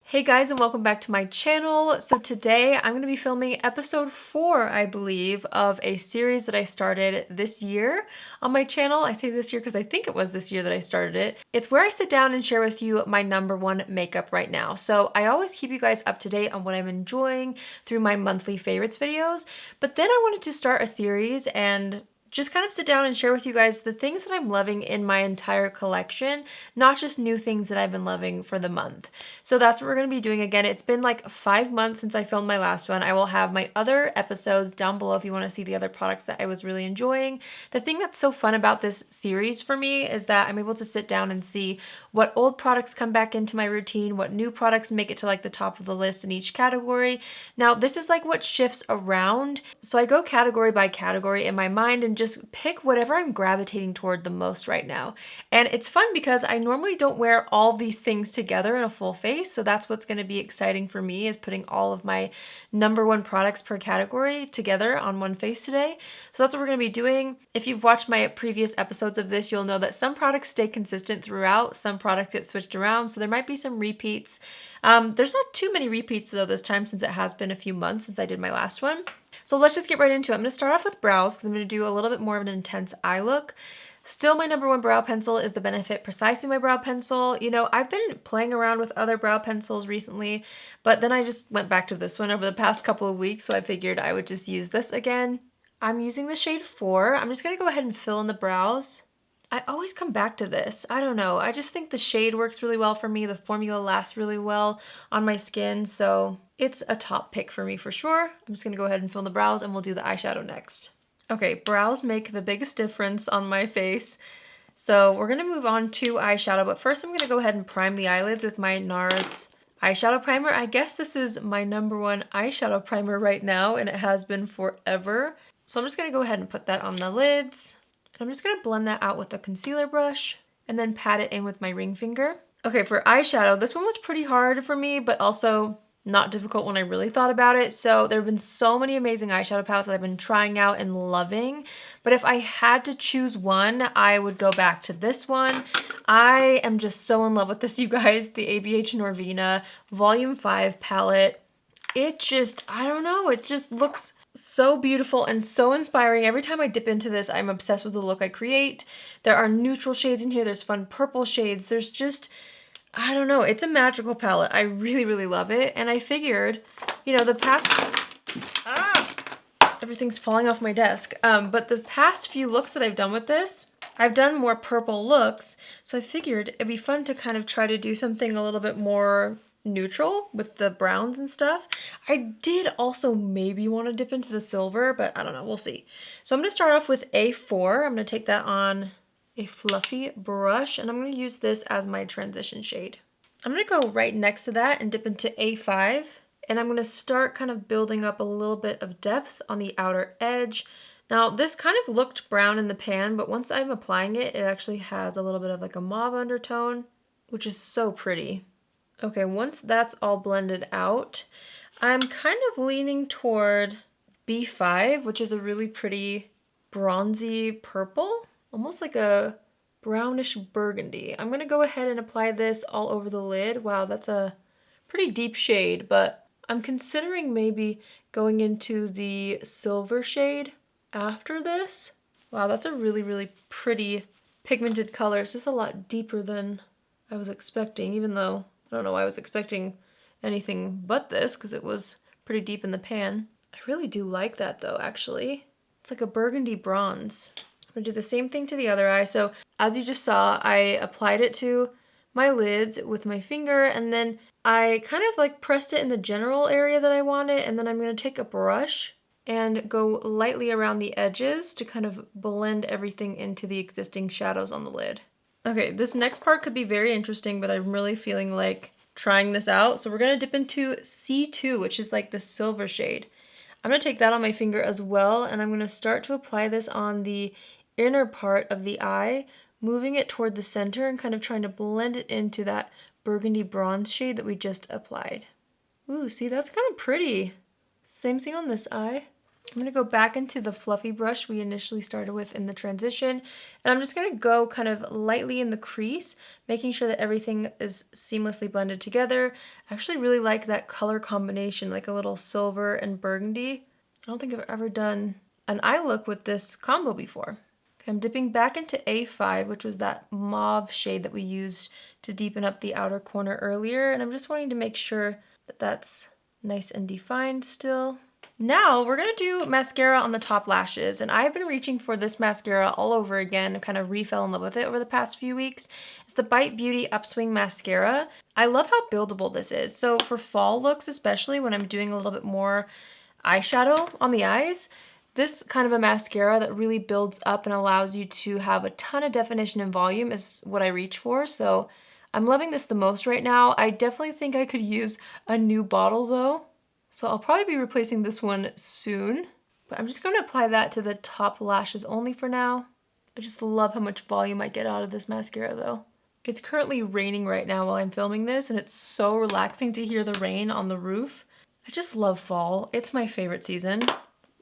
Hey guys, and welcome back to my channel. So today I'm going to be filming episode 4, I believe, of a series that I started this year on my channel. I say this year because I think it was this year that I started it. It's where I sit down and share with you my #1 makeup right now. So I always keep you guys up to date on what I'm enjoying through my monthly favorites videos. But then I wanted to start a series and just kind of sit down and share with you guys the things that I'm loving in my entire collection, not just new things that I've been loving for the month. So that's what we're going to be doing again. It's been like 5 months since I filmed my last one. I will have my other episodes down below if you want to see the other products that I was really enjoying. The thing that's so fun about this series for me is that I'm able to sit down and see what old products come back into my routine, what new products make it to like the top of the list in each category. Now, this is like what shifts around. So I go category by category in my mind and just pick whatever I'm gravitating toward the most right now. And it's fun because I normally don't wear all these things together in a full face. So that's what's going to be exciting for me, is putting all of my #1 products per category together on one face today. So that's what we're going to be doing. If you've watched my previous episodes of this, you'll know that some products stay consistent throughout. Some products get switched around. So there might be some repeats. There's not too many repeats though this time, since it has been a few months since I did my last one. So let's just get right into it. I'm going to start off with brows because I'm going to do a little bit more of an intense eye look. Still, my #1 brow pencil is the Benefit Precisely My Brow Pencil. You know, I've been playing around with other brow pencils recently, but then I just went back to this one over the past couple of weeks, so I figured I would just use this again. I'm using the shade 4. I'm just going to go ahead and fill in the brows. I always come back to this. I don't know. I just think the shade works really well for me. The formula lasts really well on my skin, so it's a top pick for me for sure. I'm just going to go ahead and fill in the brows and we'll do the eyeshadow next. Okay, brows make the biggest difference on my face. So we're going to move on to eyeshadow, but first I'm going to go ahead and prime the eyelids with my NARS eyeshadow primer. I guess this is my #1 eyeshadow primer right now, and it has been forever. So I'm just going to go ahead and put that on the lids. I'm just going to blend that out with a concealer brush and then pat it in with my ring finger. Okay, for eyeshadow, this one was pretty hard for me, but also not difficult when I really thought about it. So there have been so many amazing eyeshadow palettes that I've been trying out and loving. But if I had to choose one, I would go back to this one. I am just so in love with this, you guys. The ABH Norvina Volume 5 palette. It just, I don't know, it just looks so beautiful and so inspiring. Every time I dip into this, I'm obsessed with the look I create. There are neutral shades in here. There's fun purple shades. There's just, I don't know, it's a magical palette. I really, really love it. And I figured, you know, the past, everything's falling off my desk. But the past few looks that I've done with this, I've done more purple looks. So I figured it'd be fun to kind of try to do something a little bit more neutral with the browns and stuff. I did also maybe want to dip into the silver, but I don't know, we'll see. So I'm going to start off with A4. I'm going to take that on a fluffy brush, and I'm going to use this as my transition shade. I'm going to go right next to that and dip into A5, and I'm going to start kind of building up a little bit of depth on the outer edge. Now, this kind of looked brown in the pan, but once I'm applying it, it actually has a little bit of like a mauve undertone, which is so pretty. Okay, once that's all blended out, I'm kind of leaning toward B5, which is a really pretty bronzy purple, almost like a brownish burgundy. I'm going to go ahead and apply this all over the lid. Wow, that's a pretty deep shade, but I'm considering maybe going into the silver shade after this. Wow, that's a really, really pretty pigmented color. It's just a lot deeper than I was expecting, even though I don't know why I was expecting anything but this, because it was pretty deep in the pan. I really do like that though, actually. It's like a burgundy bronze. I'm gonna do the same thing to the other eye. So as you just saw, I applied it to my lids with my finger, and then I kind of like pressed it in the general area that I wanted, and then I'm gonna take a brush and go lightly around the edges to kind of blend everything into the existing shadows on the lid. Okay, this next part could be very interesting, but I'm really feeling like trying this out. So we're going to dip into C2, which is like the silver shade. I'm going to take that on my finger as well, and I'm going to start to apply this on the inner part of the eye, moving it toward the center and kind of trying to blend it into that burgundy bronze shade that we just applied. Ooh, see, that's kind of pretty. Same thing on this eye. I'm gonna go back into the fluffy brush we initially started with in the transition, and I'm just gonna go kind of lightly in the crease, making sure that everything is seamlessly blended together. I actually really like that color combination, like a little silver and burgundy. I don't think I've ever done an eye look with this combo before. Okay, I'm dipping back into A5, which was that mauve shade that we used to deepen up the outer corner earlier, and I'm just wanting to make sure that that's nice and defined still. Now we're gonna do mascara on the top lashes, and I've been reaching for this mascara all over again and kind of re-fell in love with it over the past few weeks. It's the Bite Beauty Upswing Mascara. I love how buildable this is. So for fall looks, especially when I'm doing a little bit more eyeshadow on the eyes, this kind of a mascara that really builds up and allows you to have a ton of definition and volume is what I reach for. So I'm loving this the most right now. I definitely think I could use a new bottle though. So I'll probably be replacing this one soon, but I'm just going to apply that to the top lashes only for now. I just love how much volume I get out of this mascara though. It's currently raining right now while I'm filming this, and it's so relaxing to hear the rain on the roof. I just love fall. It's my favorite season.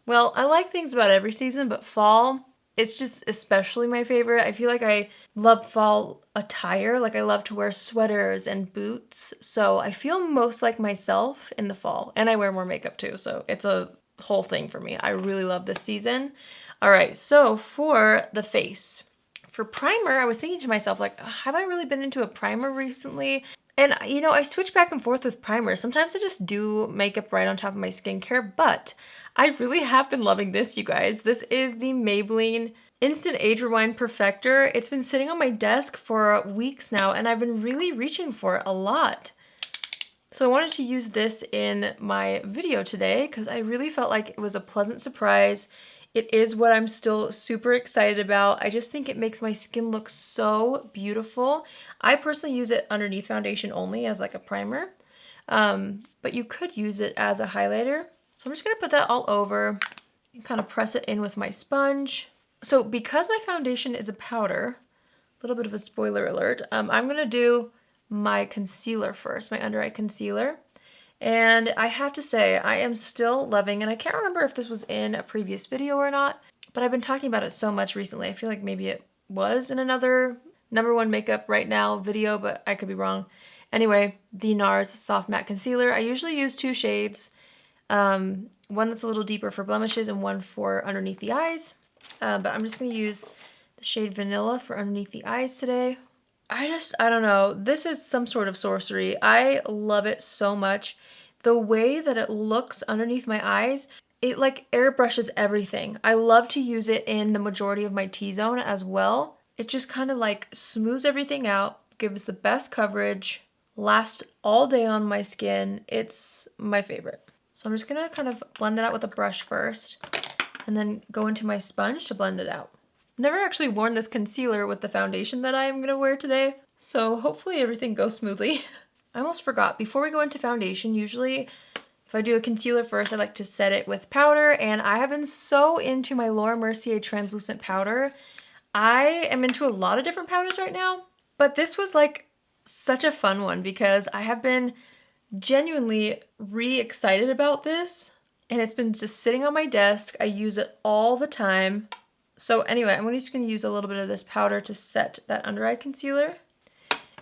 Well, I like things about every season, but fall, it's just especially my favorite. I feel like I love fall attire. Like I love to wear sweaters and boots. So I feel most like myself in the fall. And I wear more makeup too. So it's a whole thing for me. I really love this season. All right, so for the face. For primer, I was thinking to myself, like, have I really been into a primer recently? And you know, I switch back and forth with primers. Sometimes I just do makeup right on top of my skincare, but I really have been loving this, you guys. This is the Maybelline Instant Age Rewind Perfector. It's been sitting on my desk for weeks now, and I've been really reaching for it a lot. So I wanted to use this in my video today because I really felt like it was a pleasant surprise. It is what I'm still super excited about. I just think it makes my skin look so beautiful. I personally use it underneath foundation only as like a primer, but you could use it as a highlighter. So I'm just gonna put that all over and kind of press it in with my sponge. So because my foundation is a powder, a little bit of a spoiler alert, I'm gonna do my concealer first, my under eye concealer. And I have to say, I am still loving, and I can't remember if this was in a previous video or not, but I've been talking about it so much recently. I feel like maybe it was in another #1 makeup right now video, but I could be wrong. Anyway, the NARS Soft Matte Concealer. I usually use 2 shades. One that's a little deeper for blemishes and one for underneath the eyes. But I'm just going to use the shade Vanilla for underneath the eyes today. I don't know. This is some sort of sorcery. I love it so much. The way that it looks underneath my eyes, it like airbrushes everything. I love to use it in the majority of my T-zone as well. It just kind of like smooths everything out, gives the best coverage, lasts all day on my skin. It's my favorite. So I'm just gonna kind of blend it out with a brush first and then go into my sponge to blend it out. Never actually worn this concealer with the foundation that I'm gonna wear today, so hopefully everything goes smoothly. I almost forgot, before we go into foundation, usually if I do a concealer first, I like to set it with powder, and I have been so into my Laura Mercier translucent powder. I am into a lot of different powders right now, but this was like such a fun one because I have been genuinely re-excited about this, and it's been just sitting on my desk. I use it all the time. So anyway, I'm just going to use a little bit of this powder to set that under eye concealer.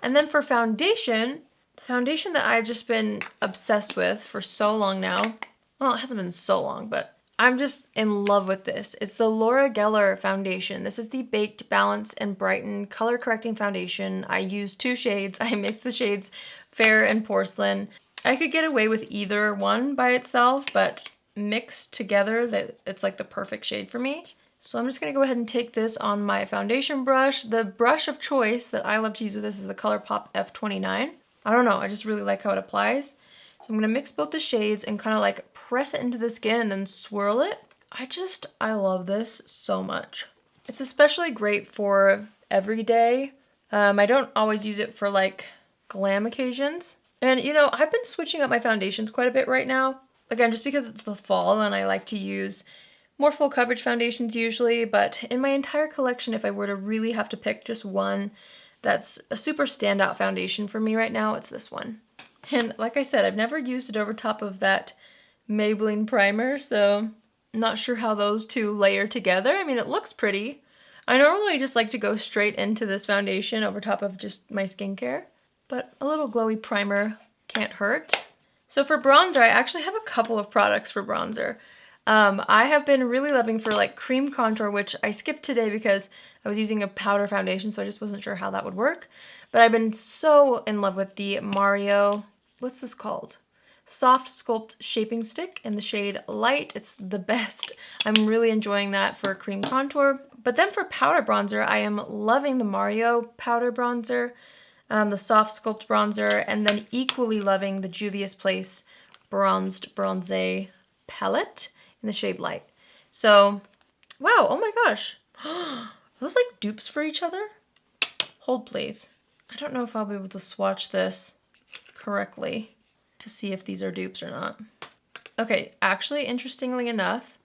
And then for foundation, the foundation that I've just been obsessed with for so long now, well, it hasn't been so long, but I'm just in love with this. It's the Laura Geller foundation. This is the Baked Balance and Brighten Color Correcting Foundation. I use 2 shades. I mix the shades Fair and Porcelain. I could get away with either one by itself, but mixed together, it's like the perfect shade for me. So I'm just gonna go ahead and take this on my foundation brush. The brush of choice that I love to use with this is the ColourPop F29. I don't know, I just really like how it applies. So I'm gonna mix both the shades and kind of like press it into the skin and then swirl it. I love this so much. It's especially great for every day. I don't always use it for like glam occasions. And you know, I've been switching up my foundations quite a bit right now. Again, just because it's the fall and I like to use more full coverage foundations usually, but in my entire collection, if I were to really have to pick just one that's a super standout foundation for me right now, it's this one. And like I said, I've never used it over top of that Maybelline primer, so Not sure how those two layer together. I mean, it looks pretty. I normally just like to go straight into this foundation over top of just my skincare, but a little glowy primer can't hurt. So for bronzer, I actually have a couple of products for bronzer. I have been really loving for like cream contour, which I skipped today because I was using a powder foundation, so I just wasn't sure how that would work. But I've been so in love with the Mario, what's this called? Soft Sculpt Shaping Stick in the shade Light. It's the best. I'm really enjoying that for cream contour. But then for powder bronzer, I am loving the Mario powder bronzer, the Soft Sculpt bronzer, and then equally loving the Juvia's Place Bronzed Bronze palette in the shade Light. So, wow, oh my gosh. Are those like dupes for each other? Hold please. I don't know if I'll be able to swatch this correctly to see if these are dupes or not. Okay, actually, interestingly enough,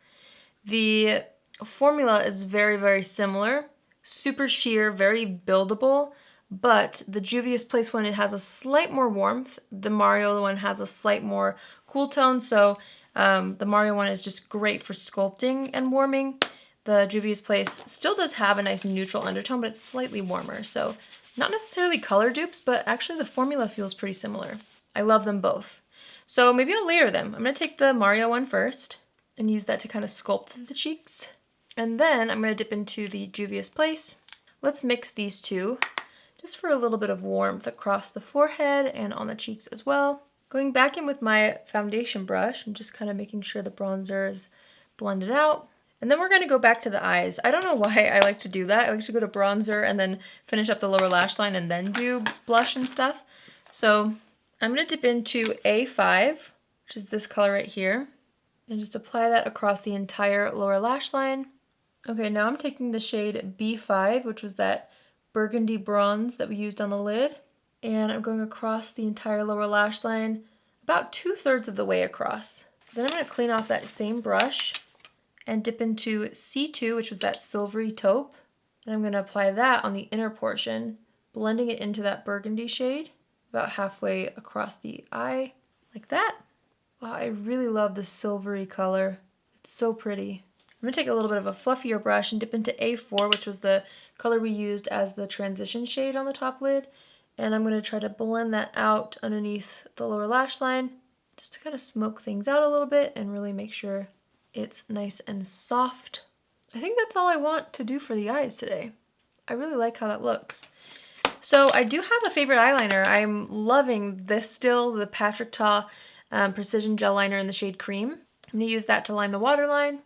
the formula is very, very similar. Super sheer, very buildable, but the Juvia's Place one, it has a slight more warmth. The Mario one has a slight more cool tone, so the Mario one is just great for sculpting and warming. The Juvia's Place still does have a nice neutral undertone, but it's slightly warmer, so not necessarily color dupes, but actually the formula feels pretty similar. I love them both. So maybe I'll layer them. I'm going to take the Mario one first and use that to kind of sculpt the cheeks. And then I'm going to dip into the Juvia's Place. Let's mix these two just for a little bit of warmth across the forehead and on the cheeks as well. Going back in with my foundation brush and just kind of making sure the bronzer is blended out. And then we're going to go back to the eyes. I don't know why I like to do that. I like to go to bronzer and then finish up the lower lash line and then do blush and stuff. So I'm going to dip into A5, which is this color right here, and just apply that across the entire lower lash line. Okay, now I'm taking the shade B5, which was that burgundy bronze that we used on the lid, and I'm going across the entire lower lash line, about 2/3 of the way across. Then I'm going to clean off that same brush and dip into C2, which was that silvery taupe, and I'm going to apply that on the inner portion, blending it into that burgundy shade, about halfway across the eye, like that. Wow, I really love the silvery color. It's so pretty. I'm going to take a little bit of a fluffier brush and dip into A4, which was the color we used as the transition shade on the top lid. And I'm going to try to blend that out underneath the lower lash line, just to kind of smoke things out a little bit and really make sure it's nice and soft. I think that's all I want to do for the eyes today. I really like how that looks. So I do have a favorite eyeliner. I'm loving this still, the Patrick Ta Precision Gel Liner in the shade Cream. I'm going to use that to line the waterline.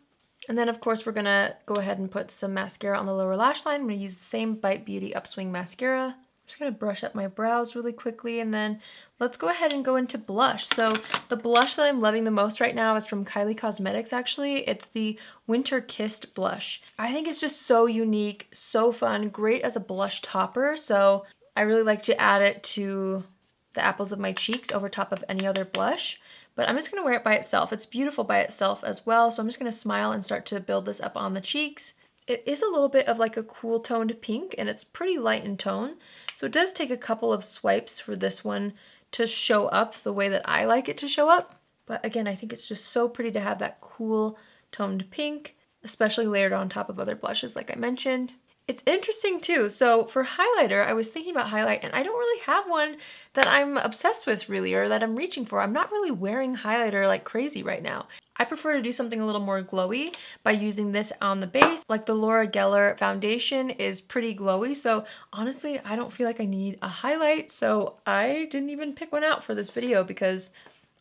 And then of course we're going to go ahead and put some mascara on the lower lash line. I'm going to use the same Bite Beauty Upswing Mascara. I'm just going to brush up my brows really quickly, and then let's go ahead and go into blush. So the blush that I'm loving the most right now is from Kylie Cosmetics actually. It's the Winter Kissed blush. I think it's just so unique, so fun, great as a blush topper. So I really like to add it to the apples of my cheeks over top of any other blush. But I'm just going to wear it by itself. It's beautiful by itself as well. So I'm just going to smile and start to build this up on the cheeks. It is a little bit of like a cool toned pink, and it's pretty light in tone. So it does take a couple of swipes for this one to show up the way that I like it to show up. But again, I think it's just so pretty to have that cool toned pink, especially layered on top of other blushes like I mentioned. It's interesting too. So for highlighter, I was thinking about highlight, and I don't really have one that I'm obsessed with really, or that I'm reaching for. I'm not really wearing highlighter like crazy right now. I prefer to do something a little more glowy by using this on the base. Like the Laura Geller foundation is pretty glowy, so honestly, I don't feel like I need a highlight, so I didn't even pick one out for this video because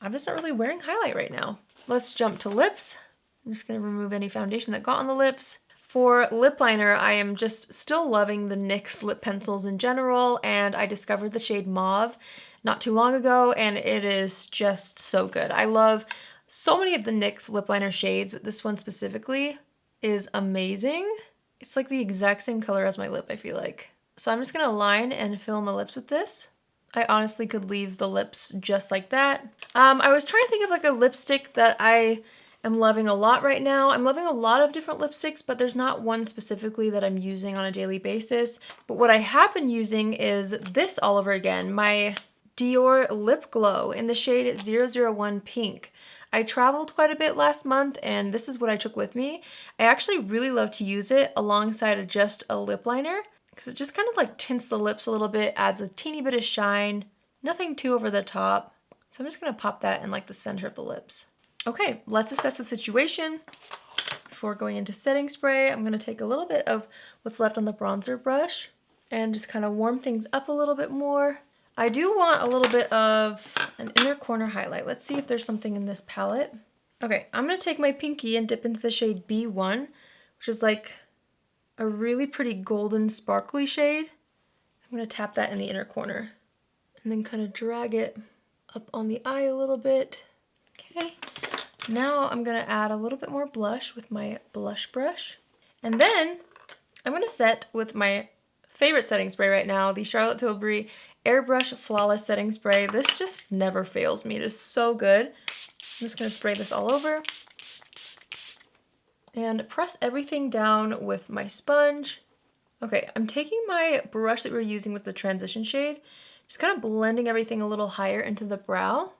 I'm just not really wearing highlight right now. Let's jump to lips. I'm just gonna remove any foundation that got on the lips. For lip liner, I am just still loving the NYX lip pencils in general, and I discovered the shade Mauve not too long ago, and it is just so good. I love so many of the NYX lip liner shades, but this one specifically is amazing. It's like the exact same color as my lip, I feel like. So I'm just gonna line and fill in the lips with this. I honestly could leave the lips just like that. I was trying to think of like a lipstick that I am loving a lot right now. I'm loving a lot of different lipsticks, but there's not one specifically that I'm using on a daily basis. But what I have been using is this all over again, my Dior Lip Glow in the shade 001 Pink. I traveled quite a bit last month and this is what I took with me. I actually really love to use it alongside of just a lip liner because it just kind of like tints the lips a little bit, adds a teeny bit of shine, nothing too over the top. So I'm just gonna pop that in like the center of the lips. Okay, let's assess the situation. Before going into setting spray, I'm gonna take a little bit of what's left on the bronzer brush and just kind of warm things up a little bit more. I do want a little bit of an inner corner highlight. Let's see if there's something in this palette. Okay, I'm gonna take my pinky and dip into the shade B1, which is like a really pretty golden sparkly shade. I'm gonna tap that in the inner corner and then kind of drag it up on the eye a little bit. Okay, now I'm gonna add a little bit more blush with my blush brush. And then I'm gonna set with my favorite setting spray right now, the Charlotte Tilbury Airbrush Flawless Setting Spray. This just never fails me. It is so good. I'm just gonna spray this all over and press everything down with my sponge. Okay, I'm taking my brush that we're using with the transition shade, just kind of blending everything a little higher into the brow.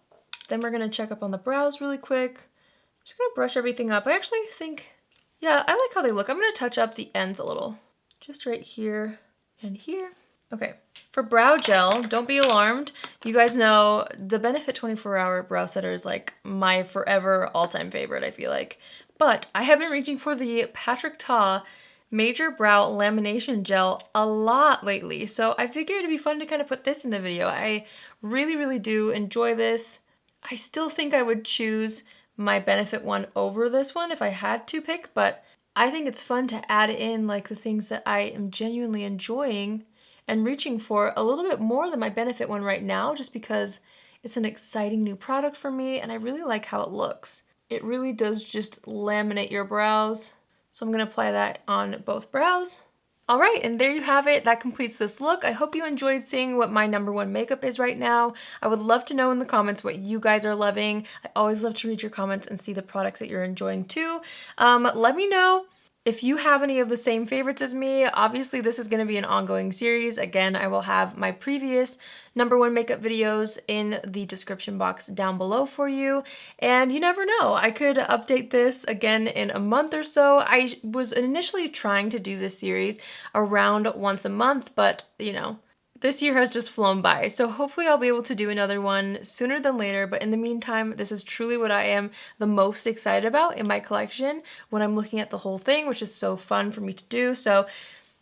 Then we're gonna check up on the brows really quick. I'm just gonna brush everything up. I actually think, yeah, I like how they look. I'm gonna touch up the ends a little, just right here and here. Okay, for brow gel, don't be alarmed. You guys know the Benefit 24-Hour Brow Setter is like my forever all-time favorite, I feel like. But I have been reaching for the Patrick Ta Major Brow Lamination Gel a lot lately, so I figured it'd be fun to kind of put this in the video. I really, really do enjoy this. I still think I would choose my Benefit one over this one if I had to pick, but I think it's fun to add in like the things that I am genuinely enjoying and reaching for a little bit more than my Benefit one right now, just because it's an exciting new product for me and I really like how it looks. It really does just laminate your brows. So I'm gonna apply that on both brows. All right, and there you have it. That completes this look. I hope you enjoyed seeing what my #1 makeup is right now. I would love to know in the comments what you guys are loving. I always love to read your comments and see the products that you're enjoying too. Let me know if you have any of the same favorites as me. Obviously, this is gonna be an ongoing series. Again, I will have my previous #1 makeup videos in the description box down below for you. And you never know, I could update this again in a month or so. I was initially trying to do this series around once a month, but you know, this year has just flown by, so hopefully I'll be able to do another one sooner than later, but in the meantime, this is truly what I am the most excited about in my collection when I'm looking at the whole thing, which is so fun for me to do. So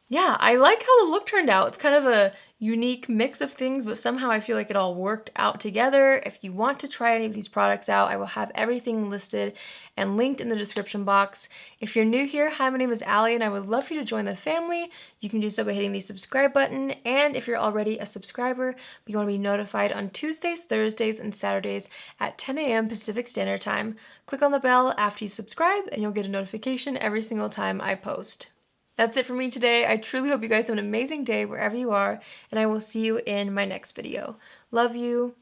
yeah, I like how the look turned out. It's kind of a unique mix of things, but somehow I feel like it all worked out together. If you want to try any of these products out, I will have everything listed and linked in the description box. If you're new here, hi, my name is Allie, and I would love for you to join the family. You can do so by hitting the subscribe button, and if you're already a subscriber, but you want to be notified on Tuesdays, Thursdays, and Saturdays at 10 a.m. Pacific Standard Time, click on the bell after you subscribe, and you'll get a notification every single time I post. That's it for me today. I truly hope you guys have an amazing day wherever you are, and I will see you in my next video. Love you.